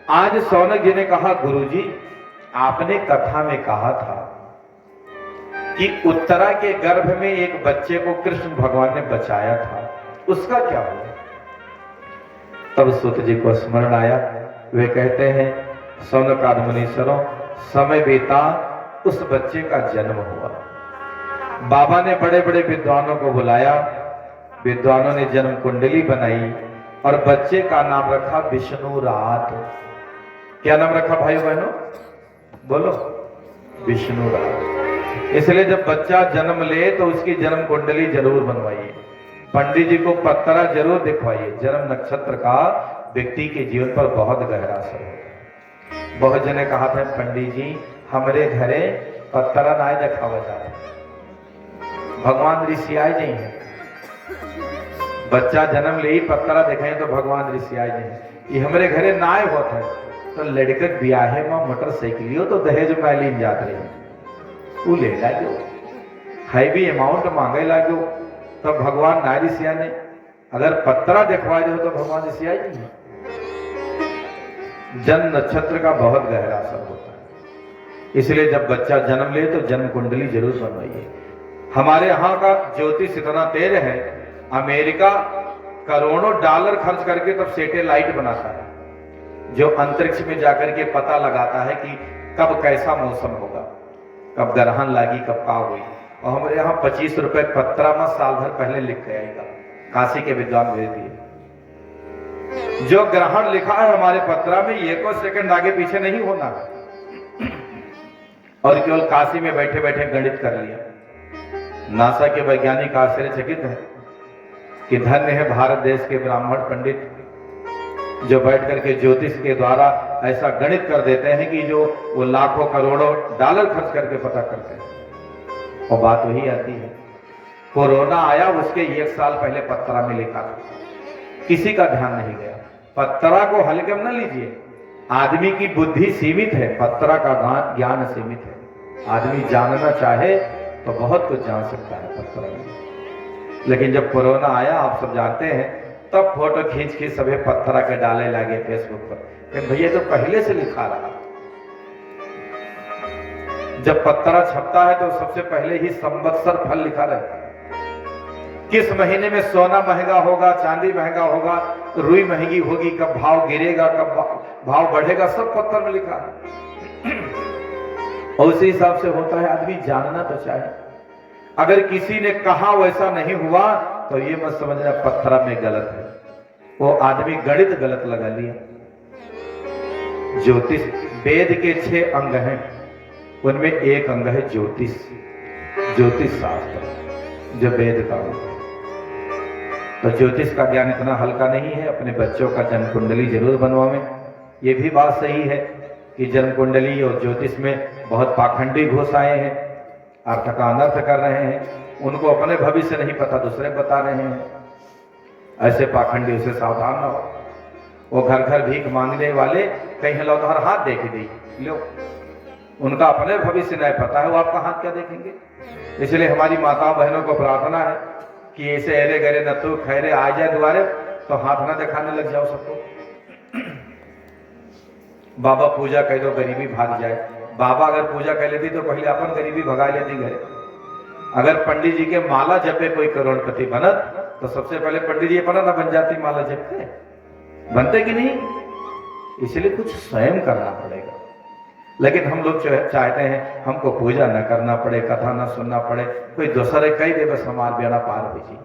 आज सौनक जी ने कहा, गुरुजी आपने कथा में कहा था कि उत्तरा के गर्भ में एक बच्चे को कृष्ण भगवान ने बचाया था, उसका क्या हुआ? तब सूत जी को स्मरण आया। वे कहते हैं, सौनकादि मुनीश्वरों, समय बीता, उस बच्चे का जन्म हुआ। बाबा ने बड़े बड़े विद्वानों को बुलाया, विद्वानों ने जन्म कुंडली बनाई और बच्चे का नाम रखा विष्णु रात। क्या नाम रखा भाई बहनों? बोलो, विष्णु रात। इसलिए जब बच्चा जन्म ले तो उसकी जन्म कुंडली जरूर बनवाइए, पंडित जी को पत्रा जरूर दिखवाइए। जन्म नक्षत्र का व्यक्ति के जीवन पर बहुत गहरा असर होता है। बहुत जने कहा था, पंडित जी हमारे घरे पत्रा ना दिखावा जाए, भगवान ऋषि आए जी हैं, बच्चा जन्म ले ही पत्रा दिखाए तो भगवान ऋषि आए जी, ये हमारे घरे ना होता है। तो लड़के ब्याहे में मोटरसाइकिलियो तो दहेज में लीन जात रही, तू ले लागो, हैवी अमाउंट मांगे लागो, तो भगवान ना ऋषि ने अगर पत्रा दिखवा दो तो भगवान ऋषि आए जी। जन्म नक्षत्र का बहुत गहरा असर होता है, इसलिए जब बच्चा जन्म ले तो जन्म कुंडली जरूर बनवाइए। हमारे यहाँ का ज्योतिष इतना तेज है, अमेरिका करोड़ों डॉलर खर्च करके तब सैटेलाइट बनाता है जो अंतरिक्ष में जाकर के पता लगाता है कि कब कैसा मौसम होगा, कब ग्रहण लागी, कब का हुई। और हमारे यहाँ 25 रुपए पत्रा में साल भर पहले लिख के आएगा, काशी के विद्वान भेज दिए। जो ग्रहण लिखा है हमारे पत्रा में, एक सेकंड आगे पीछे नहीं होना है। और केवल काशी में बैठे बैठे गणित कर लिया। नासा के वैज्ञानिक आश्चर्यचकित है कि धन्य है भारत देश के ब्राह्मण पंडित जो बैठ करके ज्योतिष के द्वारा ऐसा गणित कर देते हैं कि जो वो लाखों करोड़ों डॉलर खर्च करके पता करते हैं। और बात वही आती है, कोरोना आया उसके 1 साल पहले पत्रा में लिखा था, किसी का ध्यान नहीं गया। पत्रा को हल्के में न लीजिए, आदमी की बुद्धि सीमित है, पत्रा का ज्ञान सीमित है। आदमी जानना चाहे तो बहुत कुछ जान सकता है पत्रा में। लेकिन जब कोरोना आया, आप सब जानते हैं, तब फोटो खींच के सभी पत्थरा के डाले लगे फेसबुक पर, भैया तो पहले से लिखा रहा। जब पत्थरा छपता है तो सबसे पहले ही संवत्सर फल लिखा रहता है, किस महीने में सोना महंगा होगा, चांदी महंगा होगा, रुई महंगी होगी, कब भाव गिरेगा, कब भाव बढ़ेगा, सब पत्थर में लिखा है। और उसी हिसाब से होता है, आदमी जानना तो चाहे। अगर किसी ने कहा वैसा नहीं हुआ तो ये मत समझना पत्थरा में गलत है, वो आदमी गणित गलत लगा लिया। ज्योतिष, वेद के 6 अंग हैं, उनमें एक अंग है ज्योतिष, ज्योतिष शास्त्र जो वेद का अंग है। तो ज्योतिष का ज्ञान इतना हल्का नहीं है। अपने बच्चों का जन्म कुंडली जरूर बनवावें। ये भी बात सही है कि जन्म कुंडली और ज्योतिष में बहुत पाखंडी घुस आए हैं, अर्थ का अनर्थ कर रहे हैं। उनको अपने भविष्य नहीं पता, दूसरे बता रहे हैं। ऐसे पाखंडी से सावधान ना हो। वो घर घर भीख मांगने वाले कहीं लो तो हर हाथ देख दी लो, उनका अपने भविष्य नहीं पता है, वो आपका हाथ क्या देखेंगे। इसलिए हमारी माताओं बहनों को प्रार्थना है कि ऐसे अरे गरे न तो खैरे आ जाए दोबारे तो हाथ ना दिखाने लग जाओ सबको। बाबा पूजा कह दो, गरीबी भाग जाए। बाबा अगर पूजा कर लेती तो पहले अपन गरीबी भगा लेती घरे। अगर पंडित जी के माला जपे कोई करोड़पति बनत तो सबसे पहले पंडित जी अपना ना बन जाती, माला जपते बनते कि नहीं। इसलिए कुछ स्वयं करना पड़ेगा। लेकिन हम लोग चाहते हैं हमको पूजा न करना पड़े, कथा न सुनना पड़े, कोई दूसरे कह दे बस हमारा बेड़ा पार हो जी।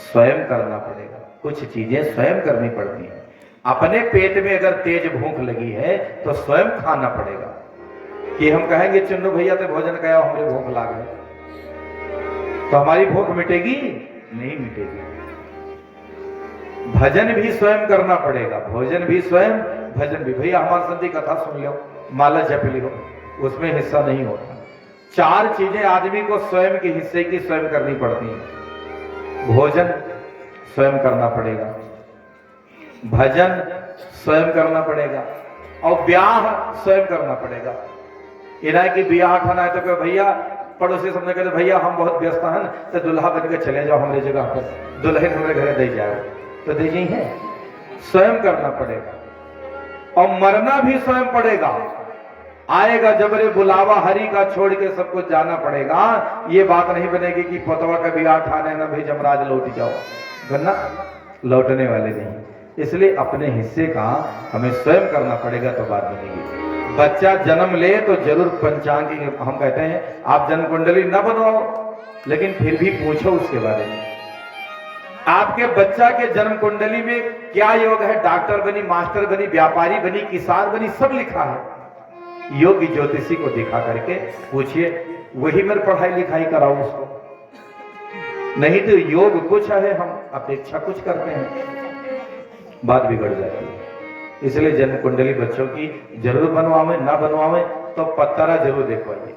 स्वयं करना पड़ेगा, कुछ चीजें स्वयं करनी पड़ती हैं। अपने पेट में अगर तेज भूख लगी है तो स्वयं खाना पड़ेगा। कि हम कहेंगे चुन्नू भैया तो भोजन कया हमारे भूख लाग है, तो हमारी भूख मिटेगी नहीं मिटेगी। भजन भी स्वयं करना पड़ेगा, भोजन भी स्वयं, भजन भी। भैया हमारे संति कथा सुन लो, माला जप लो, उसमें हिस्सा नहीं होता। 4 चीजें आदमी को स्वयं के हिस्से की स्वयं करनी पड़ती हैं। भोजन स्वयं करना पड़ेगा, भजन स्वयं करना पड़ेगा, और ब्याह स्वयं करना पड़ेगा। इना की ब्याह खाना है तो भैया पड़ोसी सबने कहते भैया हम बहुत व्यस्त हैं, तो दुल्हा बन के चले जाओ हमारे जगह पर, दुल्हन हमारे घर दे जाओ, तो दे जी है। स्वयं करना पड़ेगा। और मरना भी स्वयं पड़ेगा। आएगा जबरे बुलावा हरि का, छोड़ के सबको जाना पड़ेगा। ये बात नहीं बनेगी कि पोतवा का बियाह ठाने न भी जमराज लौट जाओ, वरना लौटने वाले नहीं। इसलिए अपने हिस्से का हमें स्वयं करना पड़ेगा तो बात बनेगी। बच्चा जन्म ले तो जरूर पंचांग, हम कहते हैं आप जन्म कुंडली न बनवाओ, लेकिन फिर भी पूछो उसके बारे में। आपके बच्चा के जन्म कुंडली में क्या योग है? डॉक्टर बनी, मास्टर बनी, व्यापारी बनी, किसान बनी, सब लिखा है। योगी ज्योतिषी को दिखा करके पूछिए, वही मेरे पढ़ाई लिखाई कराओ उसको। नहीं तो योग कुछ है, हम अपेक्षा कुछ करते हैं, बात बिगड़ जाती है। इसलिए जन्म कुंडली बच्चों की जरूर बनवावे, ना बनवावे तो पत्तरा जरूर देखवाइए।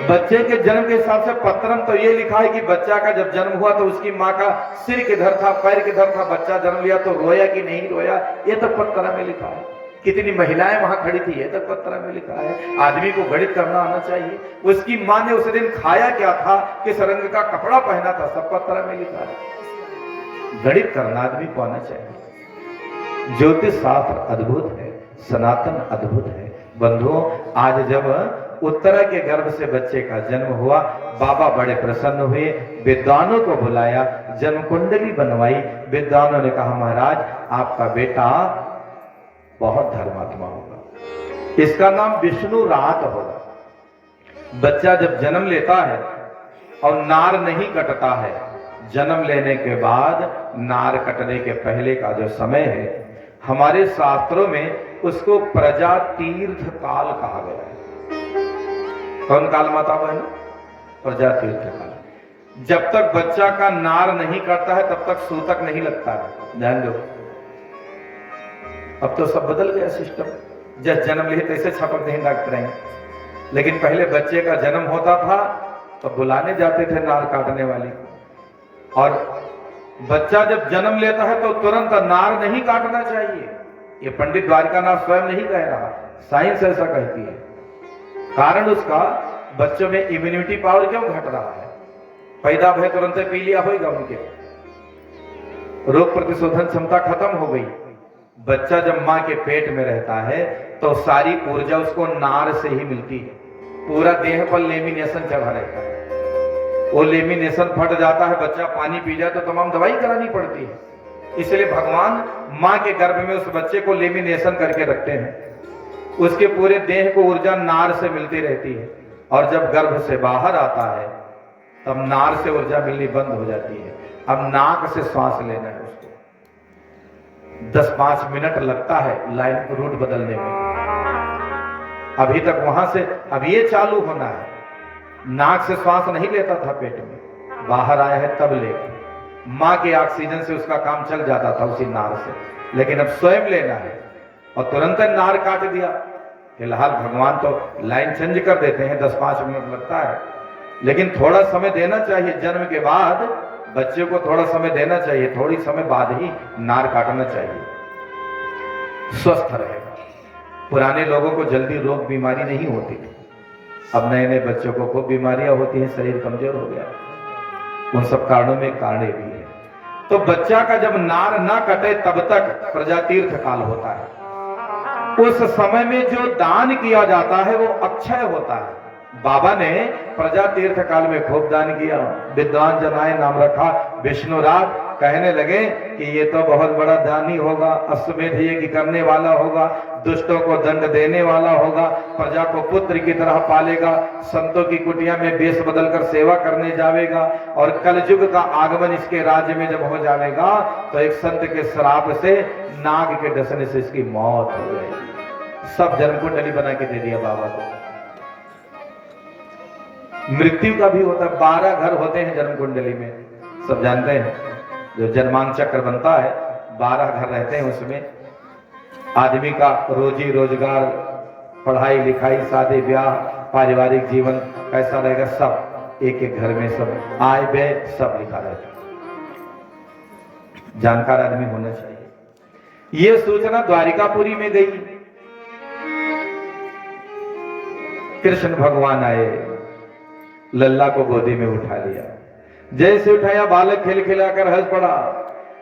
बच्चे के जन्म के हिसाब से पत्रम तो ये लिखा है कि बच्चा का जब जन्म हुआ तो उसकी माँ का सिर किधर था, पैर किधर था, बच्चा जन्म लिया तो रोया कि नहीं रोया, ये तो पत्तरा में लिखा है। कितनी महिलाएं वहां खड़ी थी, ये तो पत्तरा में लिखा है। आदमी को गणित करना आना चाहिए। उसकी माँ ने उस दिन खाया क्या था, किस रंग का कपड़ा पहना था, सब पत्तरा में लिखा है। गणित करना आदमी को आना चाहिए। ज्योतिष शास्त्र अद्भुत है, सनातन अद्भुत है। बंधुओं, आज जब उत्तरा के गर्भ से बच्चे का जन्म हुआ, बाबा बड़े प्रसन्न हुए, विद्वानों को बुलाया, जन्म कुंडली बनवाई। विद्वानों ने कहा महाराज आपका बेटा बहुत धर्मात्मा होगा, इसका नाम विष्णु रात होगा। बच्चा जब जन्म लेता है और नार नहीं कटता है, जन्म लेने के बाद नार कटने के पहले का जो समय है, हमारे शास्त्रों में उसको प्रजा तीर्थ काल कहा गया है। कौन काल माता बहन? प्रजा तीर्थ काल। जब तक बच्चा का नार नहीं कटता है तब तक सूतक नहीं लगता है, ध्यान दो। अब तो सब बदल गया सिस्टम, जब जन्म लिए तैसे छपक नहीं डॉक्टर हैं। लेकिन पहले बच्चे का जन्म होता था तो बुलाने जाते थे नार काटने वाली, और बच्चा जब जन्म लेता है तो तुरंत नार नहीं काटना चाहिए। ये पंडित द्वारिकानाथ स्वयं नहीं कह रहा, साइंस ऐसा कहती है। कारण उसका बच्चों में इम्यूनिटी पावर क्यों घट रहा है? पैदा भय तुरंत पी लिया होगा, उनके रोग प्रतिशोधन क्षमता खत्म हो गई। बच्चा जब मां के पेट में रहता है तो सारी ऊर्जा उसको नार से ही मिलती है। पूरा देह पर लेमिनेशन चढ़ा रहता है, वो लेमिनेशन फट जाता है, बच्चा पानी पी जाए तो तमाम दवाई करानी पड़ती है। इसलिए भगवान मां के गर्भ में उस बच्चे को लेमिनेशन करके रखते हैं। उसके पूरे देह को ऊर्जा नार से मिलती रहती है, और जब गर्भ से बाहर आता है तब नार से ऊर्जा मिलनी बंद हो जाती है। अब नाक से श्वास लेना है उसको, 10-5 मिनट लगता है लाइन रूट बदलने में। अभी तक वहां से अब ये चालू होना है। नाक से श्वास नहीं लेता था पेट में, बाहर आया है तब लेकर मां के ऑक्सीजन से उसका काम चल जाता था उसी नार से, लेकिन अब स्वयं लेना है और तुरंत नार काट दिया। फिलहाल भगवान तो लाइन चेंज कर देते हैं, 10-5 मिनट लगता है, लेकिन थोड़ा समय देना चाहिए। जन्म के बाद बच्चे को थोड़ा समय देना चाहिए, थोड़ी समय बाद ही नार काटना चाहिए, स्वस्थ रहेगा। पुराने लोगों को जल्दी रोग बीमारी नहीं होती, अब नए नए बच्चों को खूब बीमारियां होती हैं, शरीर कमजोर हो गया। उन सब कारणों में कारण भी है। तो बच्चा का जब नार ना कटे तब तक प्रजा तीर्थ काल होता है। उस समय में जो दान किया जाता है वो अक्षय होता है। बाबा ने प्रजा तीर्थ काल में खूब दान किया। विद्वान जनाए नाम रखा विष्णुराज। कहने लगे कि ये तो बहुत बड़ा दानी होगा, अश्वमेध यज्ञ करने वाला होगा, दुष्टों को दंड देने वाला होगा, प्रजा को पुत्र की तरह पालेगा, संतों की कुटिया में वेश बदलकर सेवा करने जावेगा, और कलयुग का आगमन इसके राज्य में जब हो जाएगा तो एक संत के श्राप से, नाग के डसने से इसकी मौत हो जाएगी। सब जन्म कुंडली बना के दे दिया बाबा को। मृत्यु का भी होता है, 12 घर होते हैं जन्म कुंडली में, सब जानते हैं। जो जन्मांग चक्र बनता है 12 घर रहते हैं, उसमें आदमी का रोजी रोजगार, पढ़ाई लिखाई, शादी ब्याह, पारिवारिक जीवन कैसा रहेगा, सब एक एक घर में सब आय व्यय सब लिखा रहता है। जानकार आदमी होना चाहिए। यह सूचना द्वारिकापुरी में गई। कृष्ण भगवान आए, लल्ला को गोदी में उठा लिया। जैसे उठाया बालक खिलखिलाकर हंस पड़ा।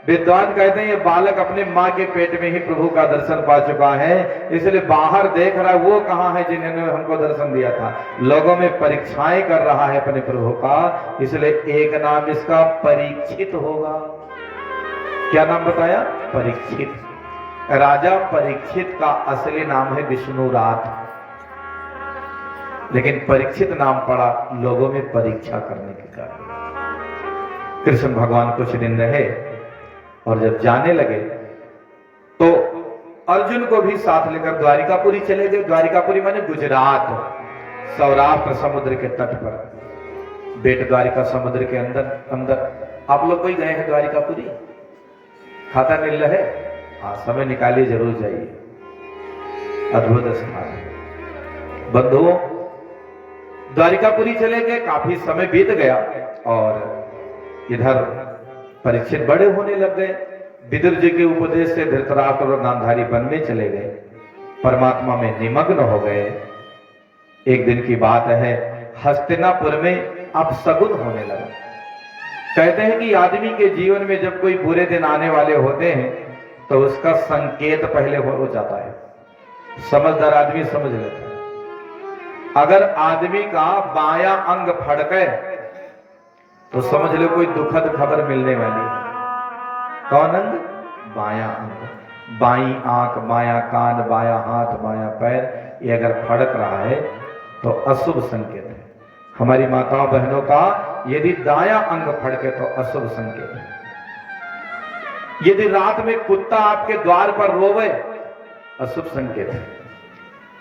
विद्वान कहते हैं ये बालक अपने माँ के पेट में ही प्रभु का दर्शन पा चुका है, इसलिए बाहर देख रहा है वो कहाँ है जिन्होंने हमको दर्शन दिया था। लोगों में परीक्षाएं कर रहा है अपने प्रभु का, इसलिए एक नाम इसका परीक्षित होगा। क्या नाम बताया? परीक्षित। राजा परीक्षित का असली नाम है विष्णुराज, लेकिन परीक्षित नाम पड़ा लोगों में परीक्षा करने के कारण। कृष्ण भगवान कुछ दिन रहे और जब जाने लगे तो अर्जुन को भी साथ लेकर द्वारिकापुरी चले गए। द्वारिकापुरी माने गुजरात, सौराष्ट्र समुद्र के तट पर। बेट द्वारिका समुद्र के अंदर आप लोग कोई गए हैं द्वारिकापुरी? खाता मिल रहा है? हाँ, समय निकालिए, जरूर जाइए, अद्भुत स्थान है। बंधुओं, द्वारिकापुरी चले गए, काफी समय बीत गया और इधर परीक्षित बड़े होने लग गए। विदुर जी के उपदेश से धृतराष्ट्र और गांधारी वन में चले गए, परमात्मा में निमग्न हो गए। एक दिन की बात है, हस्तिनापुर में अपशगुन होने लगा। कहते हैं कि आदमी के जीवन में जब कोई बुरे दिन आने वाले होते हैं तो उसका संकेत पहले हो जाता है। समझदार आदमी समझ लेता है। अगर आदमी का बायां अंग फड़के तो समझ लो कोई दुखद खबर मिलने वाली है। कौन अंग? बायां अंग। बाईं आंख, बायां कान, बायां हाथ, बायां पैर, ये अगर फड़क रहा है तो अशुभ संकेत है। हमारी माताओं बहनों का यदि दायां अंग फड़के तो अशुभ संकेत है। यदि रात में कुत्ता आपके द्वार पर रोवे, अशुभ संकेत है।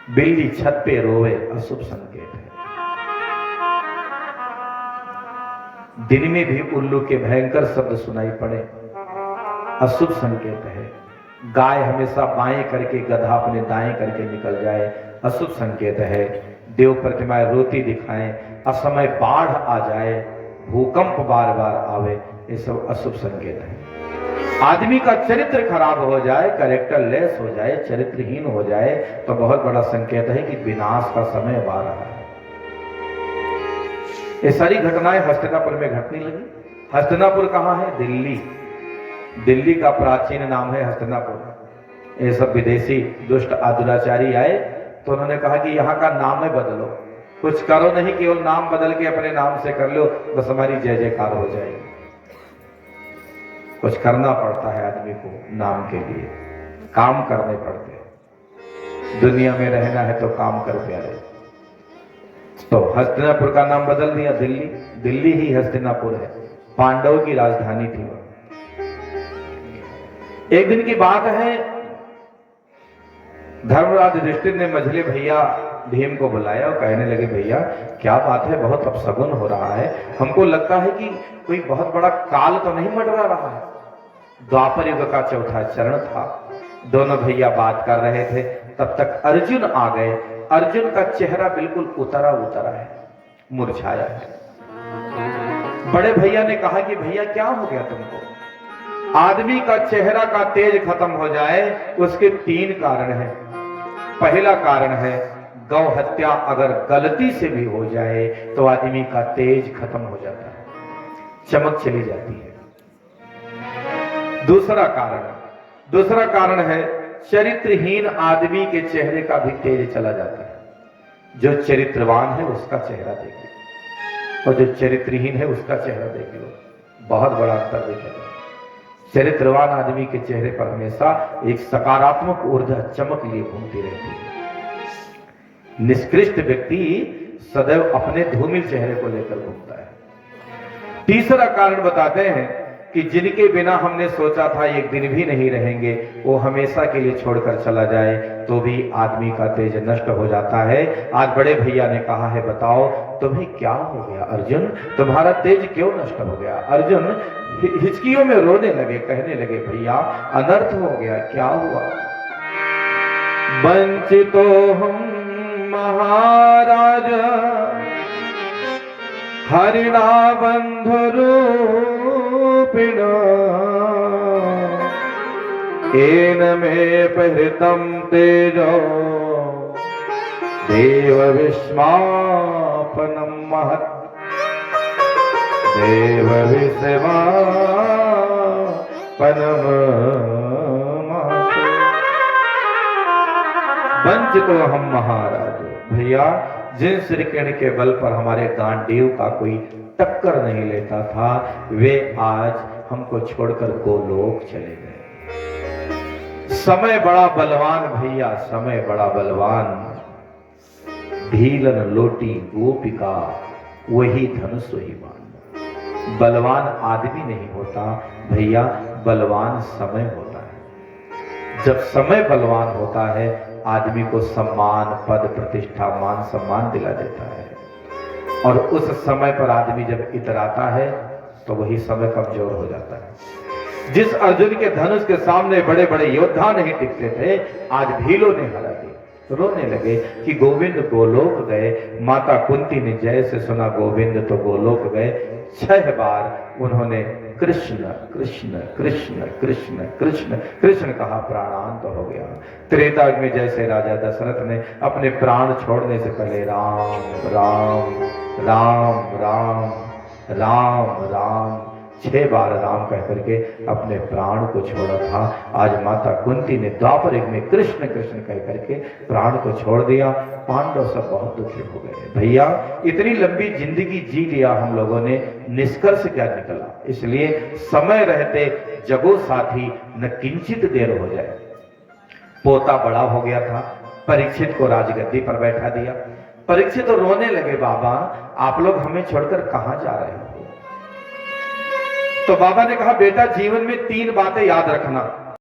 बिल्ली छत पे रोवे, अशुभ संकेत है। दिन में भी उल्लू के भयंकर शब्द सुनाई पड़े, अशुभ संकेत है। गाय हमेशा बाएं करके, गधा अपने दाएं करके निकल जाए, अशुभ संकेत है। देव प्रतिमाएं रोती दिखाएं, असमय बाढ़ आ जाए, भूकंप बार बार आवे, ये सब अशुभ संकेत है। आदमी का चरित्र खराब हो जाए, कैरेक्टर लेस हो जाए, चरित्रहीन हो जाए तो बहुत बड़ा संकेत है कि विनाश का समय आ रहा है। ये सारी घटनाएं हस्तिनापुर में घटने लगी। हस्तिनापुर कहाँ है? दिल्ली। दिल्ली का प्राचीन नाम है हस्तिनापुर। ये सब विदेशी दुष्ट आदुराचारी आए तो उन्होंने कहा कि यहाँ का नाम है बदलो, कुछ करो नहीं, केवल नाम बदल के अपने नाम से कर लो, बस हमारी जय जयकार हो जाएगी। कुछ करना पड़ता है आदमी को नाम के लिए, काम करने पड़ते हैं। दुनिया में रहना है तो काम कर प्यारे। तो हस्तिनापुर का नाम बदल दिया दिल्ली। दिल्ली ही हस्तिनापुर है, पांडवों की राजधानी थी वह। एक दिन की बात है, धर्मराज युधिष्ठिर ने मझले भैया भीम को बुलाया और कहने लगे, भैया क्या बात है, बहुत अपशगुन हो रहा है, हमको लगता है कि कोई बहुत बड़ा काल तो नहीं मंडरा रहा है। द्वापर युग का चौथा चरण था, दोनों भैया बात कर रहे थे, तब तक अर्जुन आ गए। अर्जुन का चेहरा बिल्कुल उतरा है, मुरझाया है। बड़े भैया ने कहा कि भैया क्या हो गया तुमको? आदमी का चेहरा का तेज खत्म हो जाए उसके 3 कारण हैं। पहला कारण है गौ हत्या, अगर गलती से भी हो जाए तो आदमी का तेज खत्म हो जाता है, चमक चली जाती है। दूसरा कारण है चरित्रहीन आदमी के चेहरे का भी तेज चला जाता है। जो चरित्रवान है उसका चेहरा देखिए और जो चरित्रहीन है उसका चेहरा देख लो, बहुत बड़ा अंतर दिखेगा। चरित्रवान आदमी के चेहरे पर हमेशा एक सकारात्मक ऊर्जा चमक लिए घूमती रहती है। निष्कृष्ट व्यक्ति सदैव अपने धूमिल चेहरे को लेकर घूमता है। तीसरा कारण बताते हैं कि जिनके बिना हमने सोचा था एक दिन भी नहीं रहेंगे, वो हमेशा के लिए छोड़कर चला जाए तो भी आदमी का तेज नष्ट हो जाता है। आज बड़े भैया ने कहा है, बताओ तुम्हें क्या हो गया अर्जुन, तुम्हारा तेज क्यों नष्ट हो गया? अर्जुन हिचकियों में रोने लगे, कहने लगे, भैया अनर्थ हो गया। क्या हुआ? वंचितो हम महाराज हरिणा बंधुरूपिण एन में परितम तेजो देव विस्मापनम महत् देव विस्मापनम पनम वंच तो हम महाराज। भैया जिन श्री किरण के बल पर हमारे गांडीव का कोई टक्कर नहीं लेता था, वे आज हमको छोड़कर गोलोक चले गए। समय बड़ा बलवान भैया, समय बड़ा बलवान। भीलन लोटी गोपिका वही धनुष वही बाण। बलवान आदमी नहीं होता भैया, बलवान समय होता है। जब समय बलवान होता है, आदमी को सम्मान, पद, प्रतिष्ठा, मान सम्मान दिला देता है। और उस समय पर आदमी जब इतराता है तो वही समय कमजोर हो जाता है। जिस अर्जुन के धनुष के सामने बड़े बड़े योद्धा नहीं टिकते थे, आज भीलों ने हरा दिया। रोने लगे कि गोविंद गोलोक गए। माता कुंती ने जैसे सुना गोविंद तो गोलोक गए, 6 बार उन्होंने कृष्ण कृष्ण कृष्ण कृष्ण कृष्ण कृष्ण कहा, प्राणांत हो गया। त्रेता में जैसे राजा दशरथ ने अपने प्राण छोड़ने से पहले राम राम राम राम राम राम 6 बार राम कह करके अपने प्राण को छोड़ा था, आज माता कुंती ने द्वापर युग में कृष्ण कृष्ण कह करके प्राण को छोड़ दिया। पांडव सब बहुत दुखी हो गए। भैया इतनी लंबी जिंदगी जी लिया हम लोगों ने, निष्कर्ष क्या निकला? इसलिए समय रहते जगो साथी न किंचित देर हो जाए। पोता बड़ा हो गया था, परीक्षित को राजगद्दी पर बैठा दिया। परीक्षित तो रोने लगे, बाबा आप लोग हमें छोड़कर कहां जा रहे हो? तो बाबा ने कहा, बेटा जीवन में 3 बातें याद रखना।